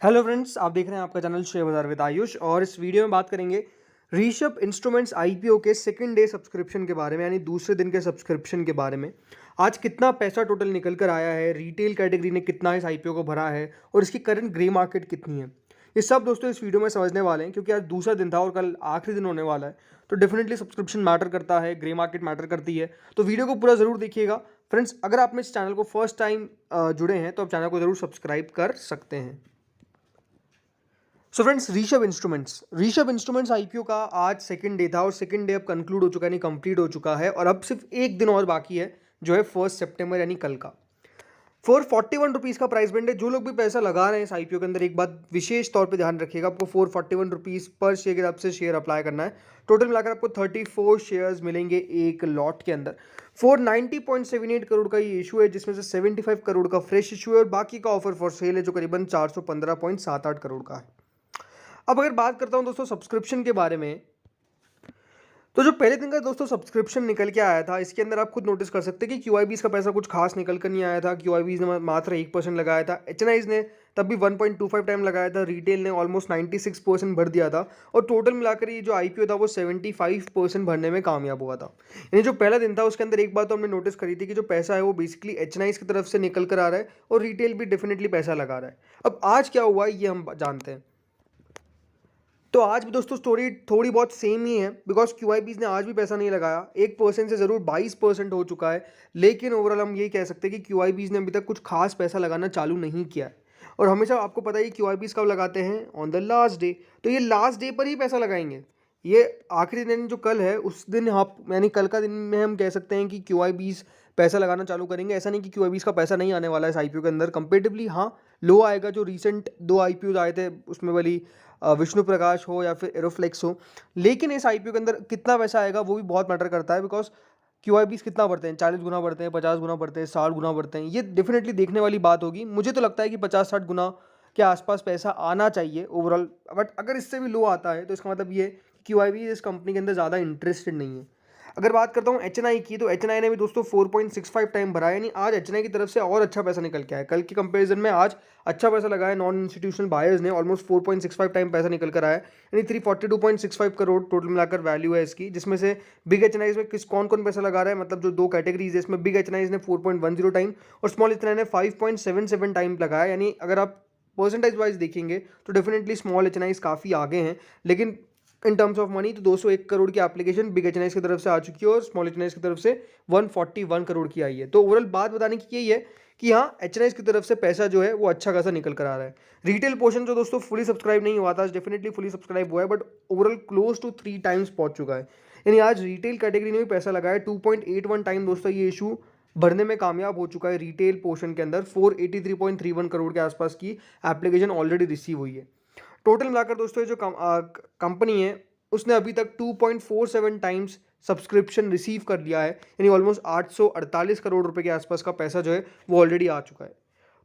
Hello friends, आप देख रहे हैं आपका चैनल शेयर बाजार विद आयुष। और इस वीडियो में बात करेंगे ऋषभ इंस्ट्रूमेंट्स आईपीओ के सेकंड डे सब्सक्रिप्शन के बारे में, यानी दूसरे दिन के सब्सक्रिप्शन के बारे में। आज कितना पैसा टोटल निकल कर आया है, रिटेल कैटेगरी ने कितना इस आईपीओ को भरा है और इसकी करंट ग्रे मार्केट कितनी है, ये सब दोस्तों इस वीडियो में समझने वाले हैं। क्योंकि आज दूसरा दिन था और कल आखिरी दिन होने वाला है, तो डेफिनेटली सब्सक्रिप्शन मैटर करता है, ग्रे मार्केट मैटर करती है। तो वीडियो को पूरा जरूर देखिएगा फ्रेंड्स। अगर आपने इस चैनल को फर्स्ट टाइम जुड़े हैं तो आप चैनल को जरूर सब्सक्राइब कर सकते हैं। So friends, Rishabh instruments IPO का आज सेकंड डे था और सेकंड डे अब कंक्लूड हो चुका है, यानी कंप्लीट हो चुका है। और अब सिर्फ एक दिन और बाकी है, जो है 1 सितंबर यानी कल का। 441 का प्राइस बैंड है। जो लोग भी पैसा लगा रहे हैं इस आईपीओ के अंदर, एक बात विशेष तौर पे ध्यान रखिएगा, आपको 441 पर शेयर के हिसाब से शेयर अप्लाई करना है। टोटल मिलाकर आपको 34 शेयर्स मिलेंगे एक लॉट के अंदर। 490.78 करोड़ का ये इशू है, जिसमें से 75 करोड़ का फ्रेश इशू है और बाकी का ऑफर फॉर सेल है, जो करीबन 415.78 करोड़ का है। अब अगर बात करता हूं दोस्तों सब्सक्रिप्शन के बारे में, तो जो पहले दिन का दोस्तों सब्सक्रिप्शन निकल के आया था, इसके अंदर आप खुद नोटिस कर सकते हैं कि क्यूआईबीज का पैसा कुछ खास निकल कर नहीं आया था। क्यूआईबीज ने मात्र 1% लगाया था, एचएनआईज ने तब भी 1.25 टाइम लगाया था, रिटेल ने ऑलमोस्ट 96% भर दिया था और टोटल मिलाकर ये जो आईपीओ था वो 75% भरने में कामयाब हुआ था। यानी जो पहला दिन था उसके अंदर एक बात तो हमने नोटिस करी थी कि जो पैसा है वो बेसिकली एचएनआईज की तरफ से निकल कर आ रहा है और रिटेल भी डेफिनेटली पैसा लगा रहा है। अब आज क्या हुआ ये हम जानते हैं। तो आज भी दोस्तों स्टोरी थोड़ी बहुत सेम ही है, बिकॉज क्यूआईबीज ने आज भी पैसा नहीं लगाया। 1% से ज़रूर 22% हो चुका है, लेकिन ओवरऑल हम ये कह सकते हैं कि क्यूआईबीज ने अभी तक कुछ खास पैसा लगाना चालू नहीं किया है। और हमेशा आपको पता है क्यूआईबीज कब लगाते हैं, ऑन द लास्ट डे। तो ये लास्ट डे पर ही पैसा लगाएंगे। ये आखिरी दिन जो कल है उस दिन आप, यानी कल का दिन में हम कह सकते हैं कि क्यूआईबीज पैसा लगाना चालू करेंगे। ऐसा नहीं कि क्यूआईबीज का पैसा नहीं आने वाला है इस आईपीओ के अंदर, कंपेरेटिवली हाँ लो आएगा। जो रिसेंट 2 आईपीओ आए थे उसमें वाली विष्णु प्रकाश हो या फिर एरोफ्लेक्स हो, लेकिन इस आईपीओ के अंदर कितना पैसा आएगा वो भी बहुत मैटर करता है। बिकॉज क्यूआईबीज कितना बढ़ते हैं, 40 गुना बढ़ते हैं, 50 गुना बढ़ते हैं, 60 गुना बढ़ते हैं, ये डेफिनेटली देखने वाली बात होगी। मुझे तो लगता है कि 50-60 गुना के आसपास पैसा आना चाहिए ओवरऑल। बट अगर इससे भी लो आता है तो इसका मतलब ये क्यूआईबी इस कंपनी के अंदर ज़्यादा इंटरेस्टेड नहीं है। अगर बात करता हूँ एचएनआई की, तो एचएनआई ने भी दोस्तों 4.65 टाइम भरा है, यानी आज एचएनआई की तरफ से और अच्छा पैसा निकल के आया है। कल के कंपैरिजन में आज अच्छा पैसा लगा है नॉन इंस्टीट्यूशनल बायर्स ने, ऑलमोस्ट 4.65 टाइम पैसा निकल कर आया है, यानी 342.65 करोड़ टोटल मिलाकर वैल्यू है इसकी। जिसमें से बिग एचएनआईज में किस कौन कौन पैसा लगा रहा है, मतलब जो दो कैटेगरीज है इसमें, बिग एचएनआईज ने 4.10 टाइम और स्मॉल एचएनआई ने 5.77 टाइम लगाया। यानी अगर आप परसेंटेज वाइज देखेंगे तो डेफिनेटली स्मॉल एचएनआईज काफ़ी आगे हैं, लेकिन इन टर्म्स ऑफ मनी तो 201 करोड़ की एप्लीकेशन बिग एचएनआईज की तरफ से आ चुकी है और स्मॉल एचएनआईज की तरफ से 141 करोड़ की आई है। तो ओवरऑल बात बताने की यही है कि हाँ एचएनआईज की तरफ से पैसा जो है वो अच्छा खासा निकल कर आ रहा है। रिटेल पोर्शन जो दोस्तों फुली सब्सक्राइब नहीं हुआ था, डेफिनेटली फुली सब्सक्राइब हुआ है, but overall close to 3 times पहुंच चुका है। यानी आज रिटेल कैटेगरी ने भी पैसा लगाया 2.81 टाइम दोस्तों ये इशू भरने में कामयाब हो चुका है। रिटेल पोर्शन के अंदर 483.31 करोड़ के आसपास की एप्लीकेशन ऑलरेडी रिसीव हुई है। टोटल मिलाकर दोस्तों ये जो कंपनी है उसने अभी तक 2.47 टाइम्स सब्सक्रिप्शन रिसीव कर लिया है, यानी ऑलमोस्ट 848 करोड़ रुपए के आसपास का पैसा जो है वो ऑलरेडी आ चुका है।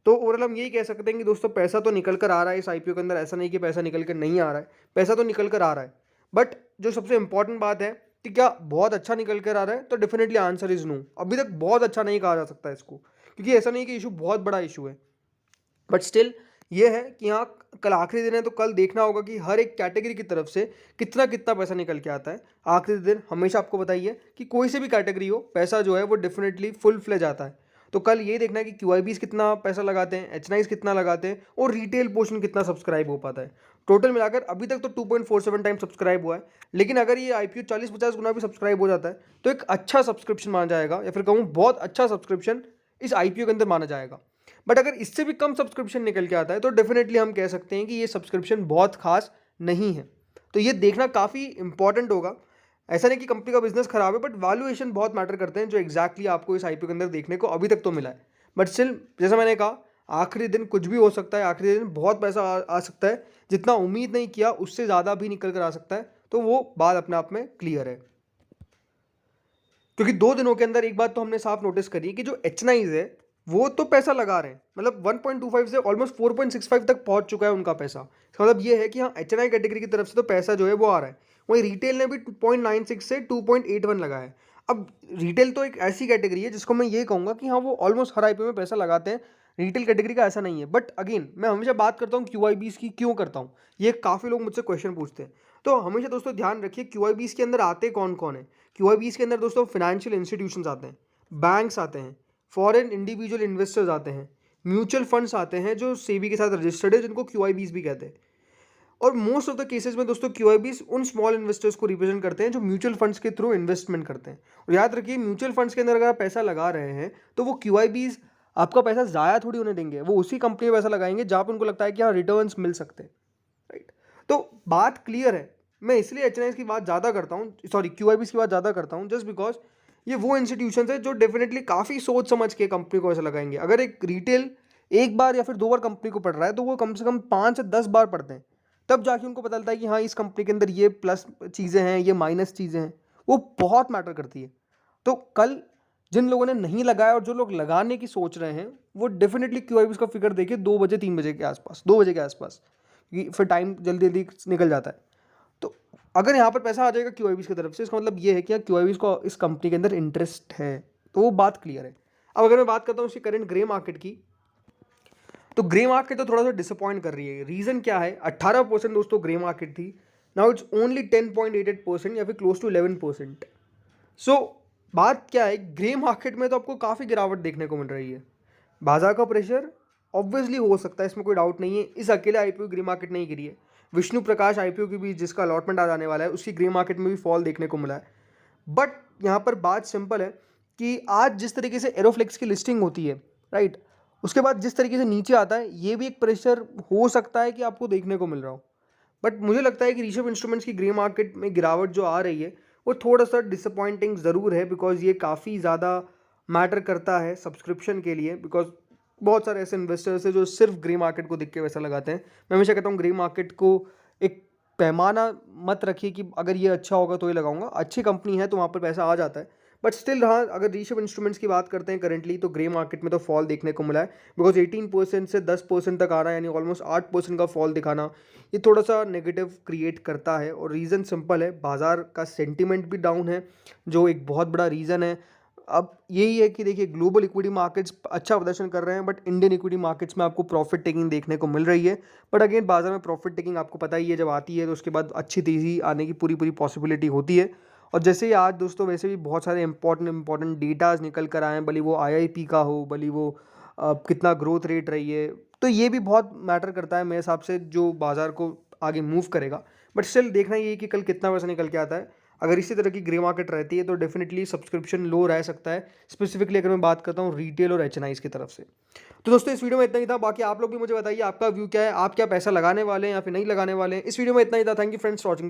तो ओवरऑल हम यही कह सकते हैं कि दोस्तों पैसा तो निकल कर आ रहा है इस आईपीओ के अंदर, ऐसा नहीं कि पैसा निकल कर नहीं आ रहा है, पैसा तो निकल कर आ रहा है। बट जो सबसे इंपॉर्टेंट बात है कि क्या बहुत अच्छा निकल कर आ रहा है, तो डेफिनेटली आंसर इज नो। अभी तक बहुत अच्छा नहीं कहा जा सकता इसको, क्योंकि ऐसा नहीं कि इशू बहुत बड़ा इशू है, बट स्टिल ये है कि यहाँ कल आखिरी दिन है, तो कल देखना होगा कि हर एक कैटेगरी की तरफ से कितना कितना पैसा निकल के आता है। आखिरी दिन हमेशा आपको बताइए कि कोई से भी कैटेगरी हो, पैसा जो है वो डेफिनेटली फुल फ्लेज आता है। तो कल ये देखना है कि क्यूआईबीज कितना पैसा लगाते हैं, एचएनआईज कितना लगाते हैं और रिटेल पोर्शन कितना सब्सक्राइब हो पाता है। टोटल मिलाकर अभी तक तो 2.47 टाइम सब्सक्राइब हुआ है, लेकिन अगर ये आईपीओ 40-50 गुना भी सब्सक्राइब हो जाता है तो एक अच्छा सब्सक्रिप्शन माना जाएगा, या फिर कहूँ बहुत अच्छा सब्सक्रिप्शन इस आईपीओ के अंदर माना जाएगा। बट अगर इससे भी कम सब्सक्रिप्शन निकल के आता है तो डेफिनेटली हम कह सकते हैं कि ये सब्सक्रिप्शन बहुत खास नहीं है। तो ये देखना काफ़ी इंपॉर्टेंट होगा। ऐसा नहीं कि कंपनी का बिजनेस खराब है, बट वैल्यूएशन बहुत मैटर करते हैं, जो एग्जैक्टली आपको इस आईपीओ के अंदर देखने को अभी तक तो मिला है। बट स्टिल जैसा मैंने कहा, आखिरी दिन कुछ भी हो सकता है, आखिरी दिन बहुत पैसा आ सकता है, जितना उम्मीद नहीं किया उससे ज़्यादा भी निकल कर आ सकता है। तो वो बात अपने आप में क्लियर है, क्योंकि 2 दिनों के अंदर एक बात तो हमने साफ नोटिस करी है कि जो एचएनआईज है वो तो पैसा लगा रहे हैं, मतलब 1.25 से ऑलमोस्ट 4.65 तक पहुंच चुका है उनका पैसा। इसका मतलब ये है कि हाँ एचएनआई कैटेगरी की तरफ से तो पैसा जो है वो आ रहा है। वहीं रिटेल ने भी 0.96 से 2.81 लगाया है। अब रिटेल तो एक ऐसी कैटेगरी है जिसको मैं ये कहूँगा कि हाँ वो ऑलमोस्ट हर आईपीओ में पैसा लगाते हैं, रिटेल कैटेगरी का ऐसा नहीं है। बट अगेन मैं हमेशा बात करता हूँ QIBs की, क्यों करता हूँ, ये काफ़ी लोग मुझसे क्वेश्चन पूछते हैं। तो हमेशा दोस्तों ध्यान रखिए QIBs के अंदर आते कौन कौन है। QIBs के अंदर दोस्तों फाइनेंशियल इंस्टीट्यूशंस आते हैं, बैंक्स आते हैं, फॉरेन इंडिविजुअल इन्वेस्टर्स आते हैं, म्यूचुअल फंड्स आते हैं जो सेबी के साथ रजिस्टर्ड है, जिनको QIBs भी कहते हैं। और मोस्ट ऑफ द केसेस में दोस्तों QIBs उन स्मॉल इन्वेस्टर्स को रिप्रेजेंट करते हैं जो म्यूचुअल फंड्स के थ्रू इन्वेस्टमेंट करते हैं। और याद रखिए, म्यूचुअल फंड्स के अंदर अगर आप पैसा लगा रहे हैं तो वो QIBs आपका पैसा ज़ाया थोड़ी होने देंगे, वो उसी कंपनी में पैसा लगाएंगे जहाँ पर उनको लगता है कि हाँ रिटर्न्स मिल सकते हैं, राइट। तो बात क्लियर है। मैं इसलिए HNIs की बात ज़्यादा करता हूँ, सॉरी QIBs की बात ज़्यादा करता हूँ, जस्ट बिकॉज ये वो इंस्टीट्यूशन है जो डेफिनेटली काफ़ी सोच समझ के कंपनी को ऐसा लगाएंगे। अगर एक रिटेल एक बार या फिर 2 बार कंपनी को पढ़ रहा है तो वो कम से कम 5 से 10 बार पढ़ते हैं, तब जाके उनको पता चलता है कि हाँ इस कंपनी के अंदर ये प्लस चीज़ें हैं, ये माइनस चीज़ें हैं। वो बहुत मैटर करती है। तो कल जिन लोगों ने नहीं लगाया और जो लोग लगाने की सोच रहे हैं, वो डेफिनेटली QIBs का फिगर देखिए 2 बजे 3 बजे के आसपास, 2 बजे के आसपास, क्योंकि फिर टाइम जल्दी जल्दी निकल जाता है। तो अगर यहाँ पर पैसा आ जाएगा QIBs की तरफ से, इसका मतलब ये है कि QIBs को इस कंपनी के अंदर इंटरेस्ट है, तो वो बात क्लियर है। अब अगर मैं बात करता हूँ उसकी करंट ग्रे मार्केट की, तो ग्रे मार्केट तो थोड़ा सा डिसअपॉइंट कर रही है। रीज़न क्या है, 18% दोस्तों ग्रे मार्केट थी, नाउ इट्स ओनली 10.88% या फिर क्लोज टू 11%। सो बात क्या है, ग्रे मार्केट में तो आपको काफ़ी गिरावट देखने को मिल रही है। बाजार का प्रेशर ऑब्वियसली हो सकता है, इसमें कोई डाउट नहीं है। इस अकेले IPO ग्रे मार्केट नहीं गिरी है, विष्णु प्रकाश IPO की भी जिसका अलॉटमेंट आ जाने वाला है उसकी ग्रे मार्केट में भी फॉल देखने को मिला है। बट यहाँ पर बात सिंपल है कि आज जिस तरीके से एरोफ्लेक्स की लिस्टिंग होती है, राइट, उसके बाद जिस तरीके से नीचे आता है, ये भी एक प्रेशर हो सकता है कि आपको देखने को मिल रहा हो। बट मुझे लगता है कि ऋषभ इंस्ट्रूमेंट्स की ग्रे मार्केट में गिरावट जो आ रही है वो थोड़ा सा डिसअपॉइंटिंग ज़रूर है, बिकॉज ये काफ़ी ज़्यादा मैटर करता है सब्सक्रिप्शन के लिए। बिकॉज बहुत सारे ऐसे इन्वेस्टर्स हैं जो सिर्फ ग्रे मार्केट को देख के पैसा लगाते हैं। मैं हमेशा कहता हूँ ग्रे मार्केट को एक पैमाना मत रखिए कि अगर ये अच्छा होगा तो ये लगाऊंगा, अच्छी कंपनी है तो वहाँ पर पैसा आ जाता है। बट स्टिल हाँ, अगर ऋषभ इंस्ट्रूमेंट्स की बात करते हैं करेंटली, तो ग्रे मार्केट में तो फॉल देखने को मिला है, बिकॉज 18% से 10% तक आ रहा है, यानी ऑलमोस्ट 8% का फॉल दिखाना ये थोड़ा सा नेगेटिव क्रिएट करता है। और रीज़न सिंपल है, बाज़ार का सेंटिमेंट भी डाउन है, जो एक बहुत बड़ा रीज़न है। अब यही है कि देखिए, ग्लोबल इक्विटी मार्केट्स अच्छा प्रदर्शन कर रहे हैं, बट इंडियन इक्विटी मार्केट्स में आपको प्रॉफिट टेकिंग देखने को मिल रही है। बट अगेन बाजार में प्रॉफिट टेकिंग आपको पता ही है, जब आती है तो उसके बाद अच्छी तेज़ी आने की पूरी पूरी पॉसिबिलिटी होती है। और जैसे ही आज दोस्तों वैसे भी बहुत सारे इंपॉर्टेंट डेटाज निकल कर आए हैं, भले वो IIP का हो, भले वो कितना ग्रोथ रेट रही है, तो ये भी बहुत मैटर करता है मेरे हिसाब से, जो बाज़ार को आगे मूव करेगा। बट स्टिल देखना ये है कि कल कितना पैसा निकल के आता है। अगर इसी तरह की ग्रे मार्केट रहती है तो डेफिनेटली सब्सक्रिप्शन लो रह सकता है, स्पेसिफिकली अगर मैं बात करता हूँ रिटेल और HNIs की तरफ से। तो दोस्तों इस वीडियो में इतना ही था, बाकी आप लोग भी मुझे बताइए आपका व्यू क्या है, आप क्या पैसा लगाने वाले हैं या फिर नहीं लगाने वाले हैं। इस वीडियो में इतना ही था। Thank you friends for watching this.